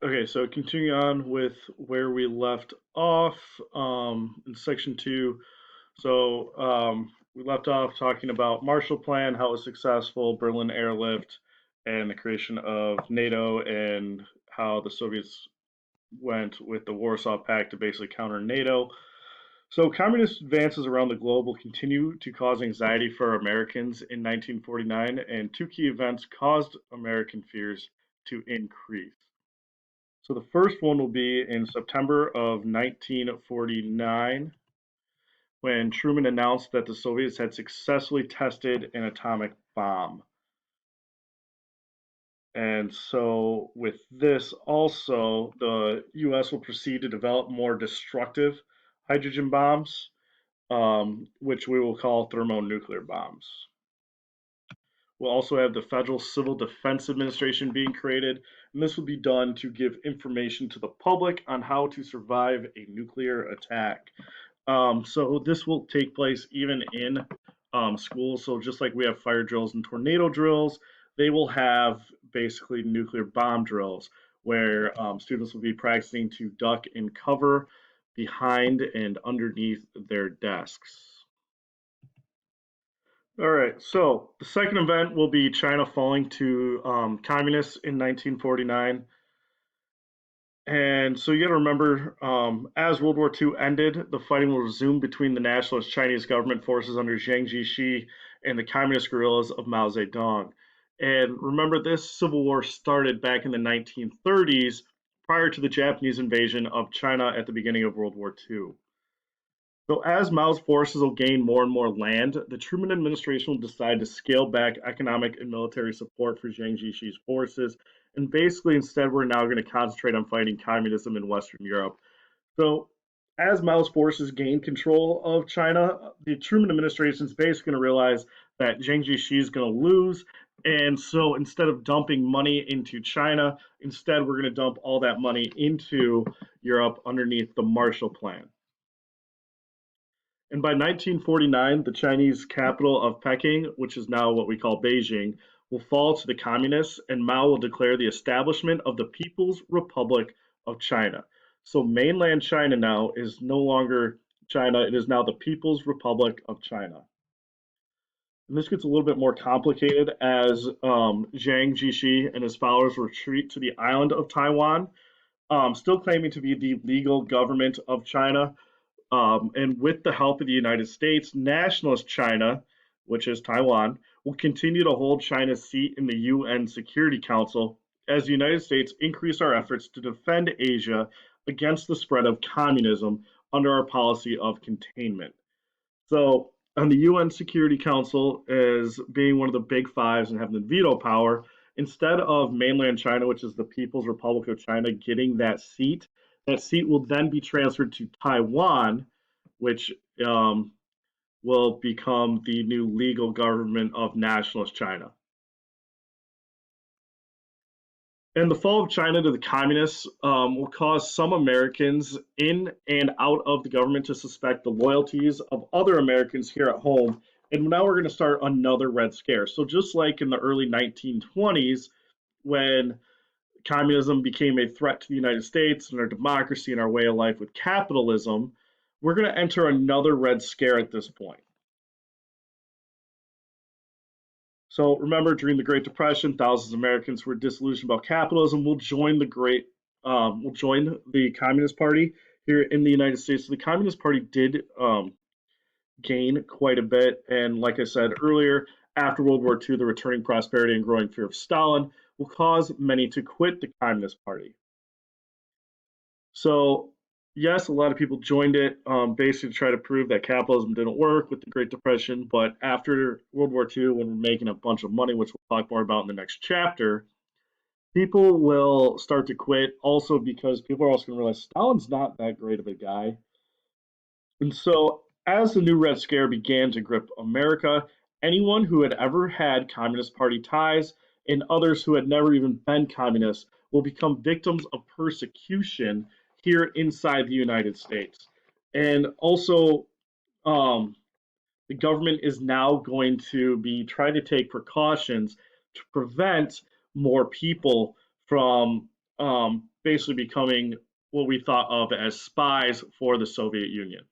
Okay, so continuing on with where we left off in section two. We left off talking about Marshall Plan, how it was successful, Berlin airlift, and the creation of NATO, and how the Soviets went with the Warsaw Pact to basically counter NATO. So, communist advances around the globe will continue to cause anxiety for Americans in 1949, and two key events caused American fears to increase. So the first one will be in September of 1949 when Truman announced that the Soviets had successfully tested an atomic bomb. And so, with this, also, the US will proceed to develop more destructive hydrogen bombs, which we will call thermonuclear bombs. We'll also have the Federal Civil Defense Administration being created, and this will be done to give information to the public on how to survive a nuclear attack. So this will take place even in schools. So just like we have fire drills and tornado drills, they will have basically nuclear bomb drills where students will be practicing to duck and cover behind and underneath their desks. All right, so the second event will be China falling to communists in 1949. And so you got to remember, as World War II ended, the fighting will resume between the nationalist Chinese government forces under Jiang Jiechi and the communist guerrillas of Mao Zedong. And remember, this civil war started back in the 1930s, prior to the Japanese invasion of China at the beginning of World War II. So, as Mao's forces will gain more and more land, the Truman administration will decide to scale back economic and military support for Jiang Jiechi's forces. And basically, instead, we're now going to concentrate on fighting communism in Western Europe. So, as Mao's forces gain control of China, the Truman administration is basically going to realize that Jiang Jiechi is going to lose. And so, instead of dumping money into China, instead, we're going to dump all that money into Europe underneath the Marshall Plan. And by 1949, the Chinese capital of Peking, which is now what we call Beijing, will fall to the communists, and Mao will declare the establishment of the People's Republic of China. So mainland China now is no longer China, it is now the People's Republic of China. And this gets a little bit more complicated as Jiang Jiechi and his followers retreat to the island of Taiwan, still claiming to be the legal government of China, and with the help of the United States, nationalist China, which is Taiwan, will continue to hold China's seat in the UN Security Council as the United States increase our efforts to defend Asia against the spread of communism under our policy of containment. So, on the UN Security Council, as being one of the big fives and having the veto power, instead of mainland China, which is the People's Republic of China, getting that seat will then be transferred to Taiwan, which will become the new legal government of nationalist China. And the fall of China to the communists will cause some Americans in and out of the government to suspect the loyalties of other Americans here at home. And now we're going to start another Red Scare. So, just like in the early 1920s, when communism became a threat to the United States and our democracy and our way of life with capitalism, we're going to enter another Red Scare at this point. So remember, during the Great Depression, thousands of Americans who were disillusioned about capitalism will join the Communist Party here in the United States. So the Communist Party did gain quite a bit, and like I said earlier, after World War II, the returning prosperity and growing fear of Stalin will cause many to quit the Communist Party. So yes, a lot of people joined it basically to try to prove that capitalism didn't work with the Great Depression. But after World War II, when we're making a bunch of money, which we'll talk more about in the next chapter, people will start to quit also because people are also going to realize Stalin's not that great of a guy. And so, as the new Red Scare began to grip America, anyone who had ever had Communist Party ties and others who had never even been communists will become victims of persecution here inside the United States. And also, um, the government is now going to be trying to take precautions to prevent more people from basically becoming what we thought of as spies for the Soviet Union.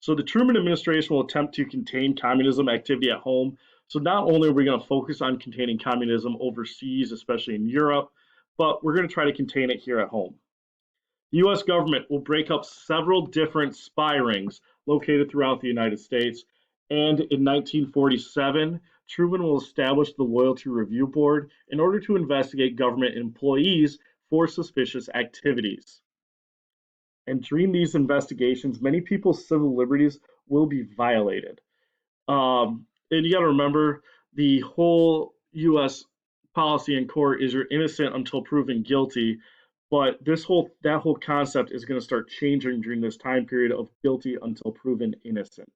So the Truman administration will attempt to contain communism activity at home. So not only are we going to focus on containing communism overseas, especially in Europe, but we're going to try to contain it here at home. The US government will break up several different spy rings located throughout the United States. And in 1947, Truman will establish the Loyalty Review Board in order to investigate government employees for suspicious activities. And during these investigations, many people's civil liberties will be violated. And you got to remember the whole U.S. policy in court is you're innocent until proven guilty. But that whole concept is going to start changing during this time period of guilty until proven innocent.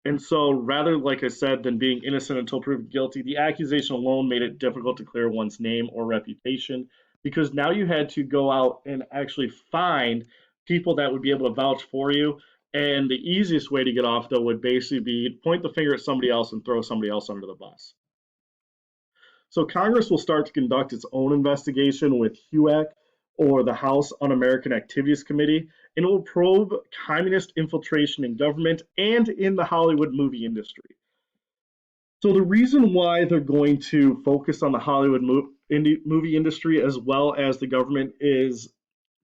And so, rather, like I said, than being innocent until proven guilty, the accusation alone made it difficult to clear one's name or reputation because now you had to go out and actually find people that would be able to vouch for you. And the easiest way to get off, though, would basically be point the finger at somebody else and throw somebody else under the bus. So Congress will start to conduct its own investigation with HUAC, or the House Un-American Activities Committee, and it will probe communist infiltration in government and in the Hollywood movie industry. So the reason why they're going to focus on the Hollywood movie industry as well as the government is,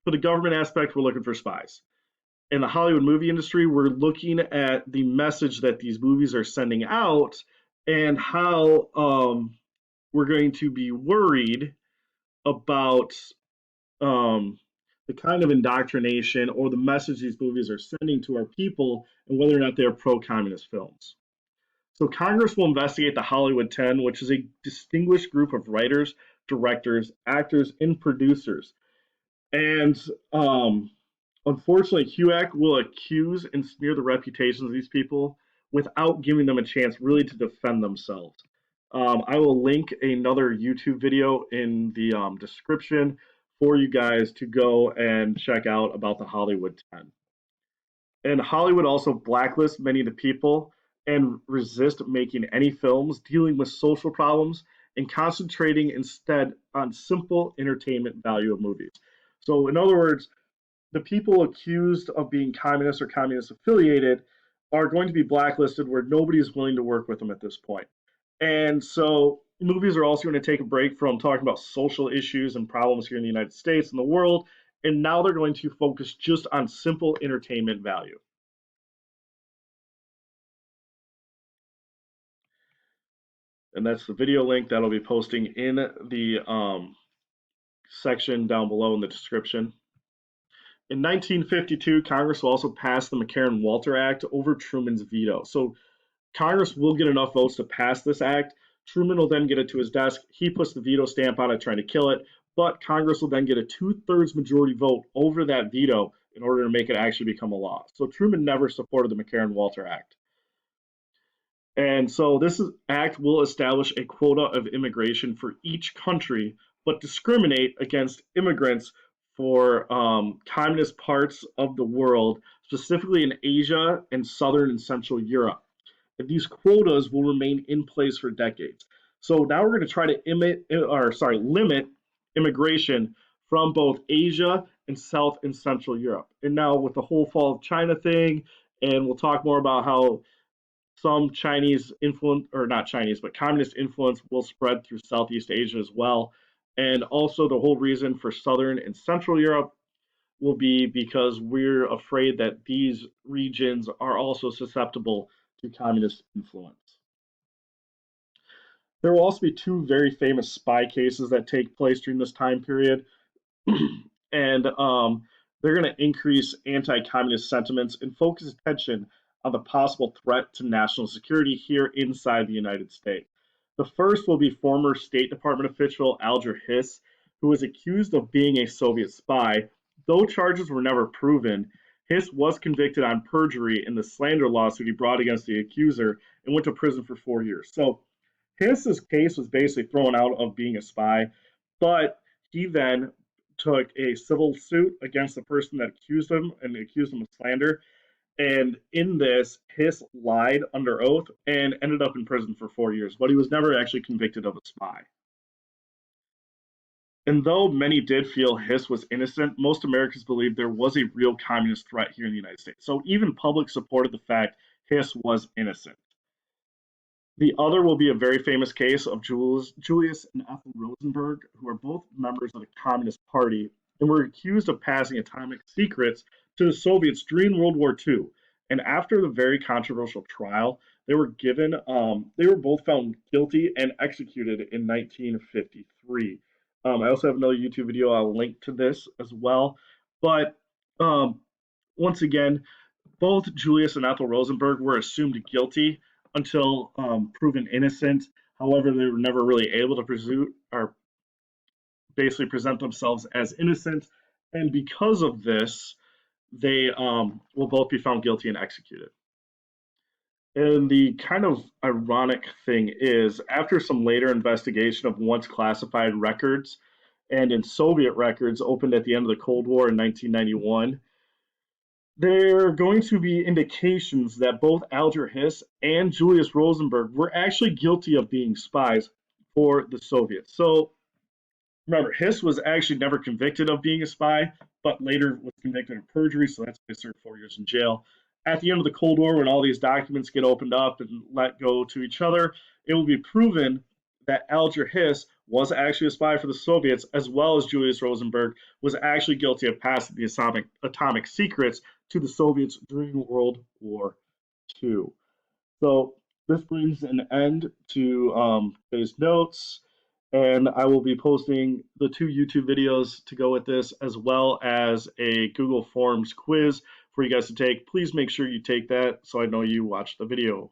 for the government aspect, we're looking for spies. In the Hollywood movie industry, we're looking at the message that these movies are sending out and how we're going to be worried about the kind of indoctrination or the message these movies are sending to our people and whether or not they're pro-communist films. So Congress will investigate the Hollywood 10, which is a distinguished group of writers, directors, actors, and producers. And unfortunately, HUAC will accuse and smear the reputations of these people without giving them a chance really to defend themselves. I will link another YouTube video in the description for you guys to go and check out about the Hollywood 10. And Hollywood also blacklists many of the people and resist making any films dealing with social problems and concentrating instead on simple entertainment value of movies. So, in other words, the people accused of being communist or communist affiliated are going to be blacklisted where nobody is willing to work with them at this point. And so movies are also going to take a break from talking about social issues and problems here in the United States and the world, and now they're going to focus just on simple entertainment value. And that's the video link that I'll be posting in the section down below in the description. In 1952, Congress will also pass the McCarran-Walter Act over Truman's veto. So Congress will get enough votes to pass this act. Truman will then get it to his desk. He puts the veto stamp on it, trying to kill it. But Congress will then get a 2/3 majority vote over that veto in order to make it actually become a law. So Truman never supported the McCarran-Walter Act. And so this act will establish a quota of immigration for each country, but discriminate against immigrants for communist parts of the world, specifically in Asia and Southern and Central Europe. And these quotas will remain in place for decades. So now we're going to try to limit immigration from both Asia and South and Central Europe. And now with the whole fall of China thing, and we'll talk more about how some Chinese influence, or not Chinese, but communist influence will spread through Southeast Asia as well. And also the whole reason for Southern and Central Europe will be because we're afraid that these regions are also susceptible to communist influence. There will also be two very famous spy cases that take place during this time period. And they're going to increase anti-communist sentiments and focus attention on the possible threat to national security here inside the United States. The first will be former State Department official Alger Hiss, who was accused of being a Soviet spy. Though charges were never proven, Hiss was convicted on perjury in the slander lawsuit he brought against the accuser and went to prison for 4 years. So Hiss's case was basically thrown out of being a spy, but he then took a civil suit against the person that accused him and accused him of slander. And in this, Hiss lied under oath and ended up in prison for 4 years, but he was never actually convicted of a spy. And though many did feel Hiss was innocent, most Americans believed there was a real communist threat here in the United States. So even public supported the fact Hiss was innocent. The other will be a very famous case of Julius and Ethel Rosenberg, who are both members of the Communist Party and were accused of passing atomic secrets to the Soviets during World War II. And after the very controversial trial, they were both found guilty and executed in 1953. I also have another YouTube video. I'll link to this as well. But um, once again, both Julius and Ethel Rosenberg were assumed guilty until proven innocent. However, they were never really able to pursue or basically present themselves as innocent, and because of this, they will both be found guilty and executed. And the kind of ironic thing is, after some later investigation of once classified records and in Soviet records opened at the end of the Cold War in 1991, there are going to be indications that both Alger Hiss and Julius Rosenberg were actually guilty of being spies for the Soviets. So remember, Hiss was actually never convicted of being a spy, but later was convicted of perjury, so that's why he served 4 years in jail. At the end of the Cold War, when all these documents get opened up and let go to each other, it will be proven that Alger Hiss was actually a spy for the Soviets, as well as Julius Rosenberg was actually guilty of passing the atomic secrets to the Soviets during World War II. So this brings an end to today's notes, and I will be posting the 2 YouTube videos to go with this, as well as a Google Forms quiz for you guys to take. Please make sure you take that so I know you watched the video.